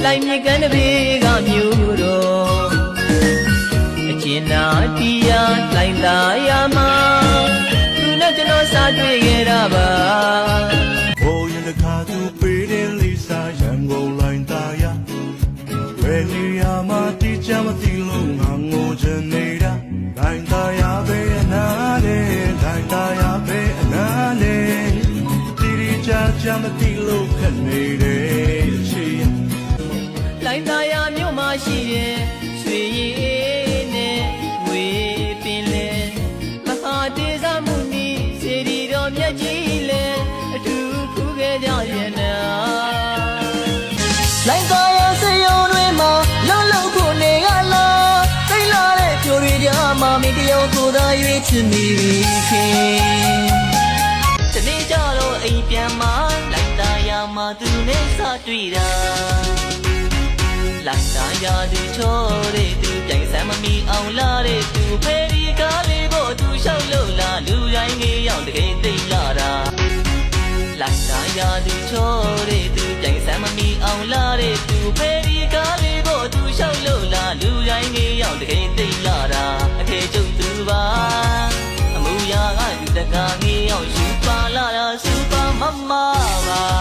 လိုက်မြေကန်တဲ့ဘေးကမျိုးတော်အကျဉ်းနာတရားလိုက်လာရမှာသူနဲ့ကျွန်တော်စားတွေ့ခဲ့တာပါဘိုးရင်တခါသူပေးတဲ့လိစာရန်ကုန်လိုင်းသားရဘယ်နေရာမှာတိကျမသိလို့ငါငိုချင်နေတာလိုင်းသားရပဲအနာနဲ့လိုင်းသားရပဲအနာနဲ့တိတိကျကျမသိလို့ခက်နေတယ်ချီလိုင်းသားရမြို့မှာရှိတဲ့ရွှေရည်နဲ့ငွေပင်လဲမဟာတေဇမှုနီစေတီတော်မြတ်ကြီးလဲအထူးဖူးခဲ့ကြရဲ့နာလိုင်းသားရစေယုံတွေမှာလုံးလုံးခုနေကလာသိလာတဲ့ဖြိုတွေကြမှာမိတယောက်ကိုသာရွေးချင်မိခင်တနေ့ကြတော့အိမ်ပြန်မှာလိုင်းသားရမှာသူနဲ့စတွေ့တာလိုက်တာရသူချောတဲ့သူပြိုင်ဆမ်းမမီအောင်လာတဲ့သူဖယ်ဒီကားလေးဖို့သူလျှောက်လို့လာလူတိုင်းငေးရောက်တကယ်သိလာတာလိုက်တာရသူချောတဲ့သူပြိုင်ဆမ်းမမီအောင်လာတဲ့သူဖယ်ဒီကားလေးဖို့သူလျှောက်လို့လာလူတိုင်းငေးရောက်တကယ်သိလာတာအထေကျုံသူပါအမူအရာကသူတကားငေးရောက်ယူပါလာတာစူပါမမပါ